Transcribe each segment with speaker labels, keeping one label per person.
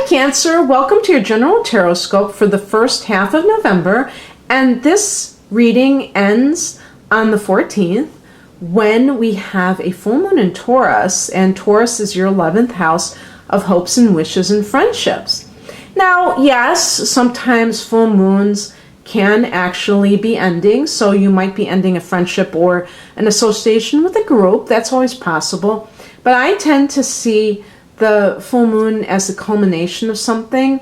Speaker 1: Hi Cancer, welcome to your general Tarotscope for the first half of November, and this reading ends on the 14th when we have a full moon in Taurus, and Taurus is your 11th house of hopes and wishes and friendships. Now, yes, sometimes full moons can actually be ending, so you might be ending a friendship or an association with a group. That's always possible, but I tend to see the full moon as the culmination of something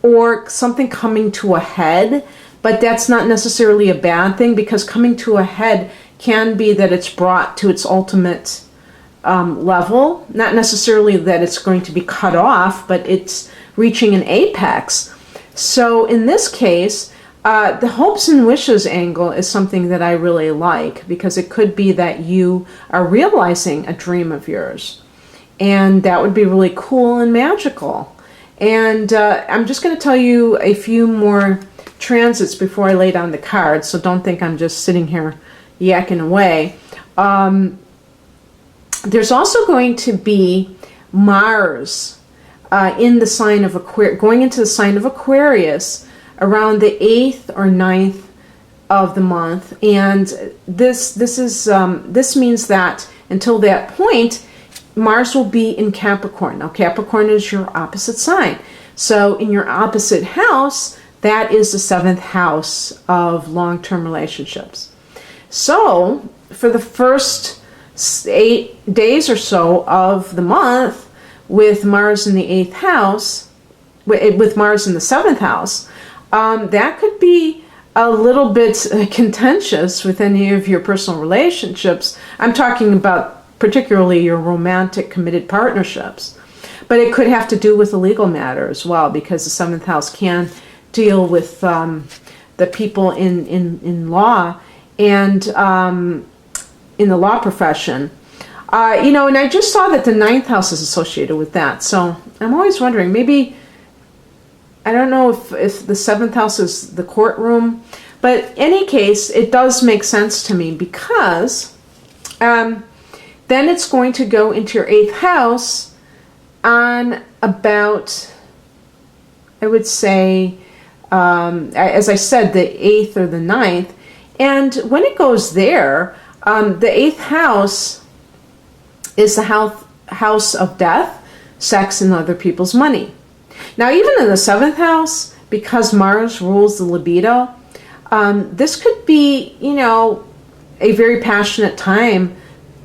Speaker 1: or something coming to a head, but that's not necessarily a bad thing, because coming to a head can be that it's brought to its ultimate level, not necessarily that it's going to be cut off, but it's reaching an apex. So in this case, the hopes and wishes angle is something that I really like, because it could be that you are realizing a dream of yours. And that would be really cool and magical. And I'm just going to tell you a few more transits before I lay down the cards, so don't think I'm just sitting here yakking away. There's also going to be Mars in the sign of Aquarius, going into the sign of Aquarius around the 8th or 9th of the month. And this means that until that point, Mars will be in Capricorn. Now, Capricorn is your opposite sign. So in your opposite house, that is the 7th house of long-term relationships. So for the first 8 days or so of the month, with Mars in the 8th house, with Mars in the 7th house, that could be a little bit contentious with any of your personal relationships. I'm talking about particularly your romantic committed partnerships. But it could have to do with a legal matter as well, because the 7th house can deal with the people in law and in the law profession. And I just saw that the 9th house is associated with that. So I'm always wondering, maybe, I don't know if the 7th house is the courtroom, but in any case, it does make sense to me, because then it's going to go into your 8th house on about, I would say, as I said, the 8th or the 9th. And when it goes there, the 8th house is the house of death, sex, and other people's money. Now, even in the 7th house, because Mars rules the libido, this could be, a very passionate time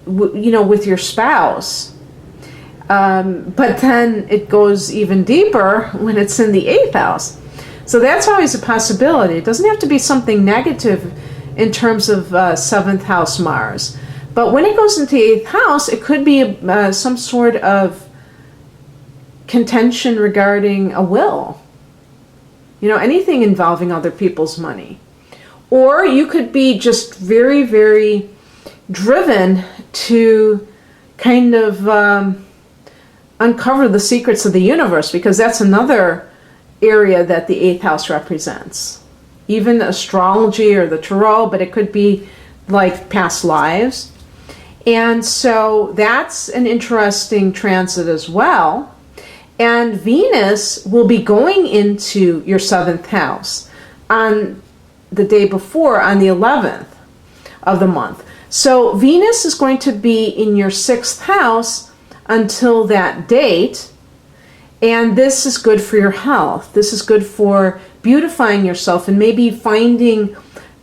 Speaker 1: with your spouse. But then it goes even deeper when it's in the 8th house. So that's always a possibility. It doesn't have to be something negative in terms of 7th house Mars. But when it goes into the 8th house, it could be some sort of contention regarding a will. Anything involving other people's money. Or you could be just very, very driven to kind of uncover the secrets of the universe, because that's another area that the 8th house represents. Even astrology or the tarot, but it could be like past lives. And so that's an interesting transit as well. And Venus will be going into your 7th house on the day before, on the 11th of the month. So Venus is going to be in your 6th house until that date, and this is good for your health. This is good for beautifying yourself and maybe finding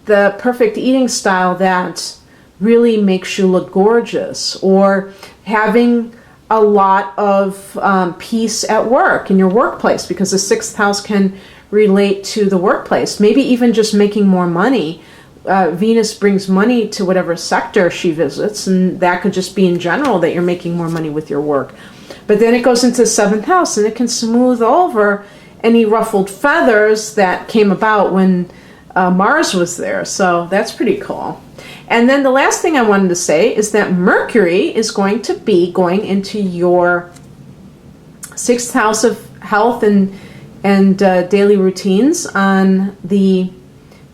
Speaker 1: the perfect eating style that really makes you look gorgeous, or having a lot of peace at work, in your workplace, because the 6th house can relate to the workplace. Maybe even just making more money. Venus brings money to whatever sector she visits, and that could just be in general that you're making more money with your work. But then it goes into the 7th house, and it can smooth over any ruffled feathers that came about when Mars was there. So that's pretty cool. And then the last thing I wanted to say is that Mercury is going to be going into your 6th house of health and daily routines on the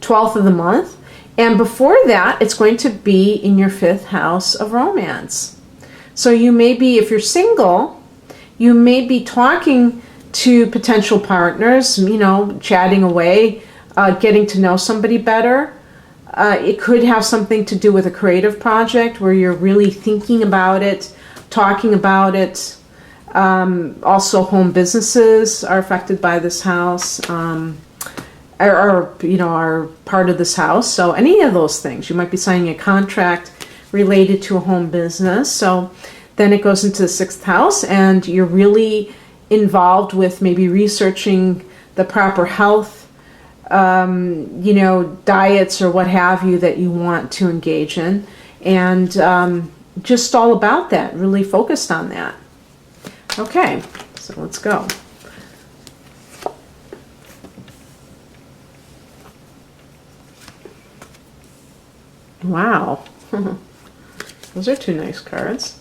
Speaker 1: 12th of the month. And before that, it's going to be in your 5th house of romance. So you may be, if you're single, you may be talking to potential partners, chatting away, getting to know somebody better. It could have something to do with a creative project where you're really thinking about it, talking about it. Also, home businesses are affected by this house, are part of this house. So any of those things, you might be signing a contract related to a home business. So then it goes into the 6th house, and you're really involved with maybe researching the proper health, diets or what have you that you want to engage in, and just all about that, really focused on that. Okay, so let's go. Wow. Those are 2 nice cards.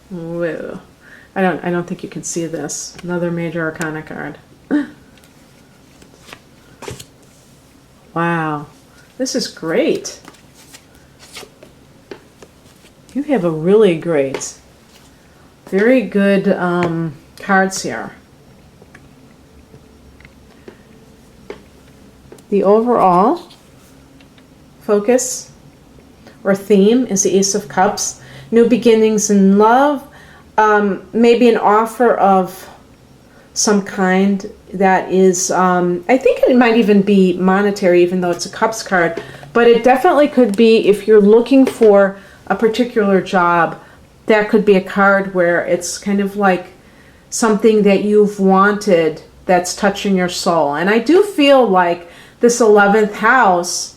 Speaker 1: Whoa. I don't think you can see this. Another major arcana card. Wow. This is great. You have a really great, very good cards here. The overall focus or theme is the Ace of Cups. New beginnings in love. Maybe an offer of some kind that is, I think it might even be monetary, even though it's a Cups card. But it definitely could be, if you're looking for a particular job, that could be a card where it's kind of like something that you've wanted that's touching your soul. And I do feel like this 11th house,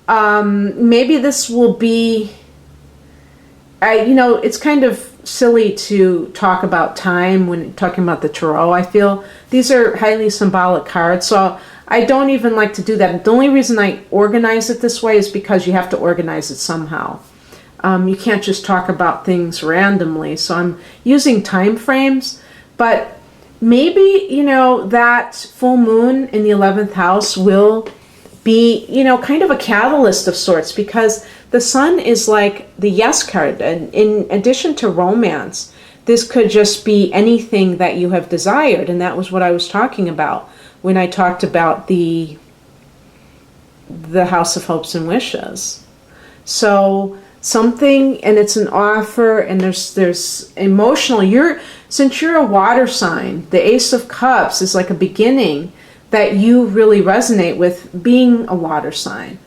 Speaker 1: maybe this will be, it's kind of silly to talk about time when talking about the tarot. I feel these are highly symbolic cards, so I don't even like to do that. The only reason I organize it this way is because you have to organize it somehow. You can't just talk about things randomly, so I'm using time frames. But maybe, that full moon in the 11th house will be, kind of a catalyst of sorts, because the sun is like the yes card. And in addition to romance, this could just be anything that you have desired. And that was what I was talking about when I talked about the house of hopes and wishes. So something, and it's an offer, and there's emotional. Since you're a water sign, the Ace of Cups is like a beginning that you really resonate with, being a water sign.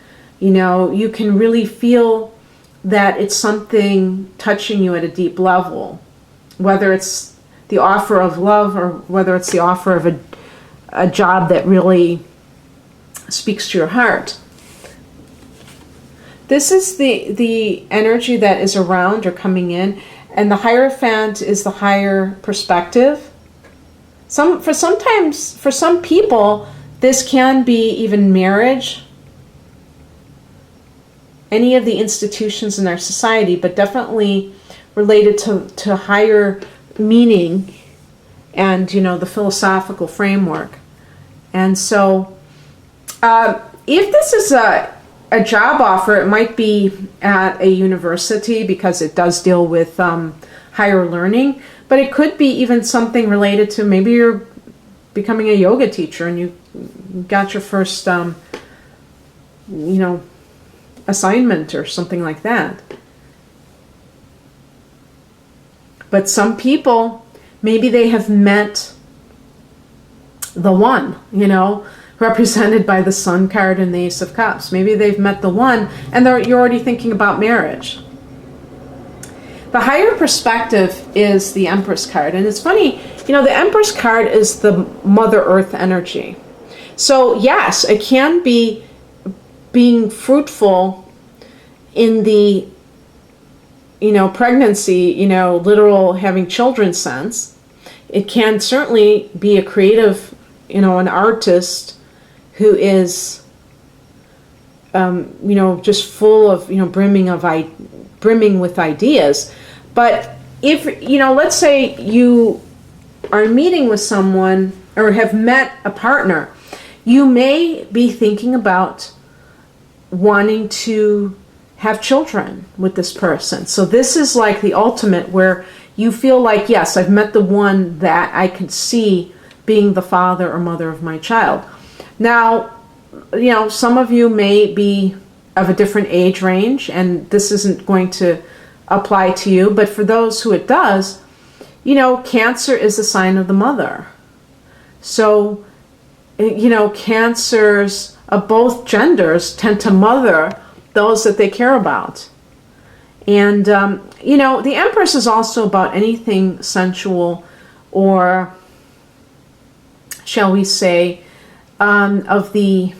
Speaker 1: You can really feel that it's something touching you at a deep level, whether it's the offer of love or whether it's the offer of a job that really speaks to your heart. This is the energy that is around or coming in, and the Hierophant is the higher perspective. For some people, this can be even marriage, any of the institutions in our society, but definitely related to higher meaning and, the philosophical framework. And so if this is a job offer, it might be at a university because it does deal with higher learning, but it could be even something related to, maybe you're becoming a yoga teacher and you got your first, assignment or something like that. But some people, maybe they have met the one, represented by the Sun card and the Ace of Cups. Maybe they've met the one and you're already thinking about marriage. The higher perspective is the Empress card. And it's funny, the Empress card is the Mother Earth energy. So yes, it can be being fruitful in the, pregnancy, literal having children sense. It can certainly be a creative, an artist who is, just full of, brimming with ideas. But if, let's say you are meeting with someone or have met a partner, you may be thinking about wanting to have children with this person. So this is like the ultimate, where you feel like, yes, I've met the one that I can see being the father or mother of my child. Now, you know, some of you may be of a different age range, and this isn't going to apply to you, but for those who it does, you know, Cancer is a sign of the mother. So, you know, Cancers of both genders tend to mother those that they care about. And, you know, the Empress is also about anything sensual, or shall we say, of the,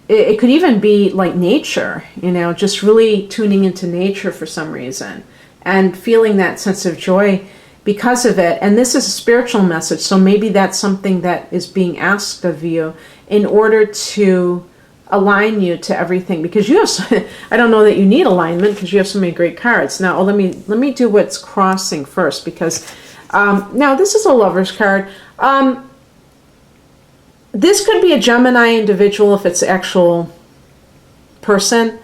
Speaker 1: it could even be like nature, you know, just really tuning into nature for some reason and feeling that sense of joy because of it. And this is a spiritual message, so maybe that's something that is being asked of you in order to align you to everything, because you have so, I don't know that you need alignment because you have so many great cards. Now let me do what's crossing first, because now this is a Lover's card. This could be a Gemini individual if it's an actual person,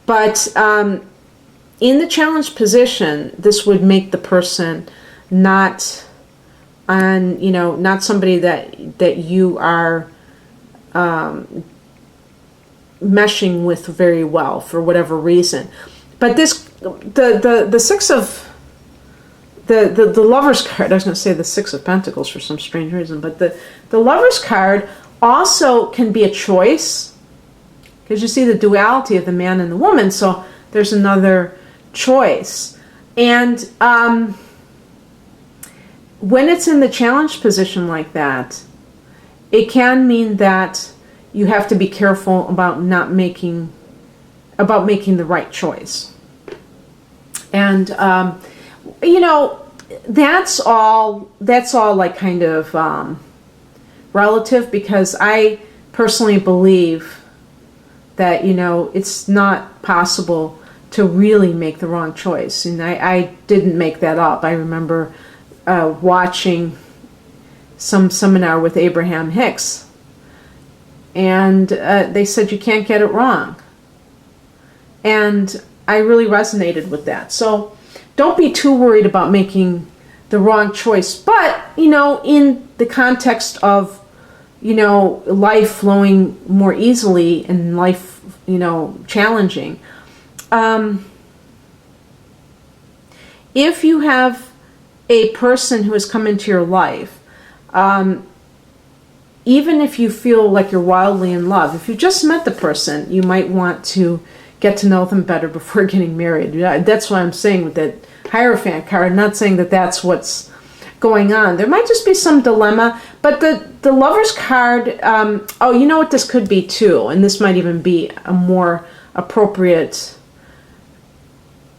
Speaker 1: but in the challenged position, this would make the person not on, you know, not somebody that you are meshing with very well for whatever reason. But this, the six of the Lover's card, I was going to say the Six of Pentacles for some strange reason, but the Lover's card also can be a choice, because you see the duality of the man and the woman, so there's another choice. And when it's in the challenged position like that, it can mean that you have to be careful about making the right choice. And you know, that's all like kind of relative, because I personally believe that, you know, it's not possible to really make the wrong choice. And I didn't make that up. I remember watching some seminar with Abraham Hicks, and they said you can't get it wrong. And I really resonated with that. So don't be too worried about making the wrong choice. But, you know, in the context of, you know, life flowing more easily and life, you know, challenging, if you have a person who has come into your life, even if you feel like you're wildly in love, if you just met the person, you might want to get to know them better before getting married. That's what I'm saying with that Hierophant card. I'm not saying that that's what's going on. There might just be some dilemma. But the Lover's card, oh, you know what this could be too, and this might even be a more appropriate,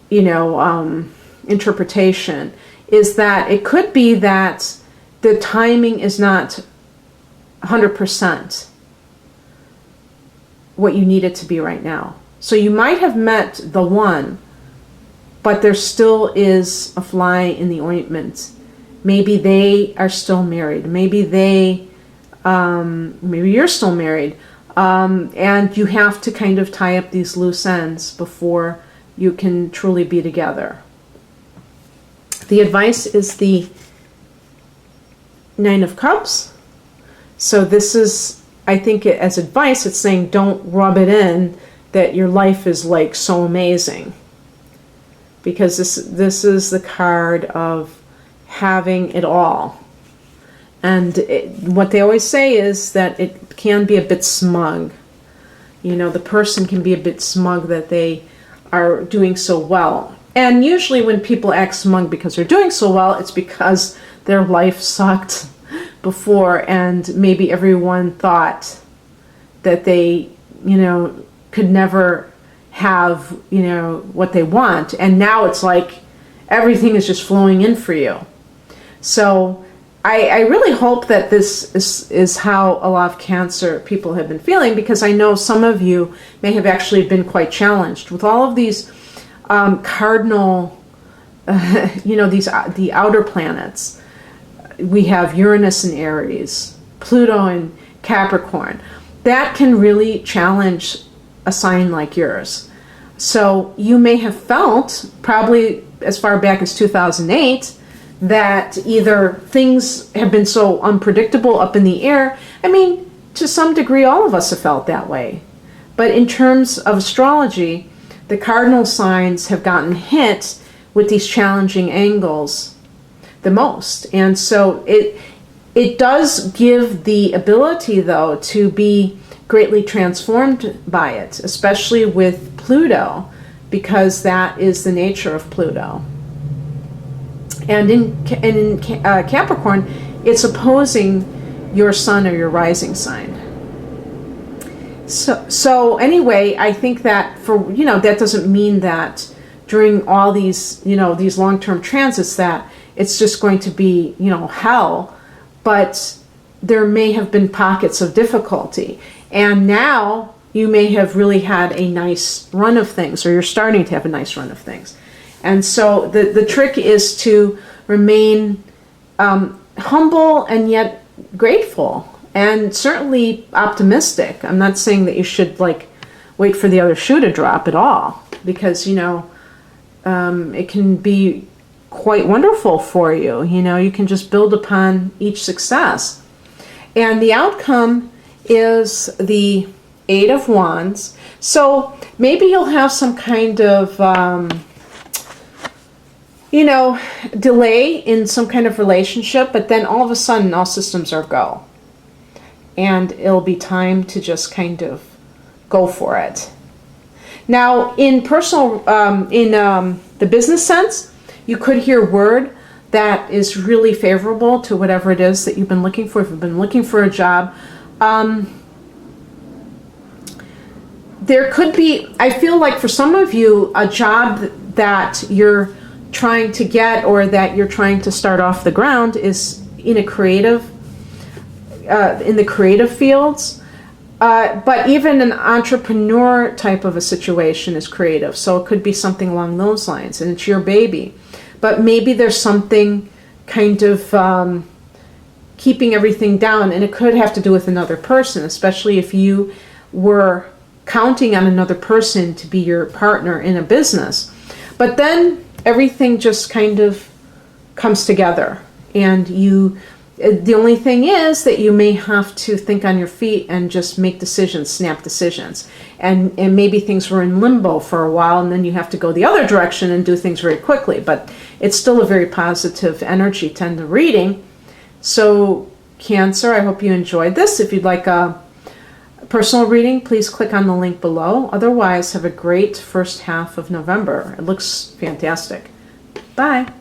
Speaker 1: you know, interpretation, is that it could be that the timing is not 100% what you need it to be right now. So you might have met the one, but there still is a fly in the ointment. Maybe they are still married. Maybe maybe you're still married. And you have to kind of tie up these loose ends before you can truly be together. The advice is the Nine of Cups. So this is, I think as advice, it's saying don't rub it in that your life is like so amazing. Because this is the card of having it all. And what they always say is that it can be a bit smug. You know, the person can be a bit smug that they are doing so well. And usually when people act smug because they're doing so well, it's because their life sucked before, and maybe everyone thought that they, you know, could never have, you know, what they want. And now it's like everything is just flowing in for you. So I really hope that this is how a lot of Cancer people have been feeling, because I know some of you may have actually been quite challenged with all of these cardinal, you know, the outer planets. we have Uranus in Aries, Pluto in Capricorn. That can really challenge a sign like yours. So you may have felt, probably as far back as 2008, that either things have been so unpredictable, up in the air. I mean, to some degree, all of us have felt that way. But in terms of astrology, the cardinal signs have gotten hit with these challenging angles the most. And so it does give the ability, though, to be greatly transformed by it, especially with Pluto, because that is the nature of Pluto. And in Capricorn, it's opposing your sun or your rising sign. So anyway, I think that that doesn't mean that during all these, these long-term transits that it's just going to be, hell, but there may have been pockets of difficulty. And now you may have really had a nice run of things, or you're starting to have a nice run of things. And so the trick is to remain humble and yet grateful, and certainly optimistic. I'm not saying that you should wait for the other shoe to drop at all, because it can be quite wonderful for you. You can just build upon each success. And the outcome is the Eight of Wands. So maybe you'll have some kind of delay in some kind of relationship, but then all of a sudden all systems are go. And it'll be time to just kind of go for it. Now, in personal, the business sense, you could hear word that is really favorable to whatever it is that you've been looking for. If you've been looking for a job, there could be, I feel like for some of you, a job that you're trying to get or that you're trying to start off the ground is in a creative, in the creative fields. But even an entrepreneur type of a situation is creative. So it could be something along those lines, and it's your baby. But maybe there's something kind of keeping everything down, and it could have to do with another person, especially if you were counting on another person to be your partner in a business. But then everything just kind of comes together, and the only thing is that you may have to think on your feet and just make decisions, snap decisions. And maybe things were in limbo for a while, and then you have to go the other direction and do things very quickly. But it's still a very positive energy to end the reading. So Cancer, I hope you enjoyed this. If you'd like a personal reading, please click on the link below. Otherwise, have a great first half of November. It looks fantastic. Bye.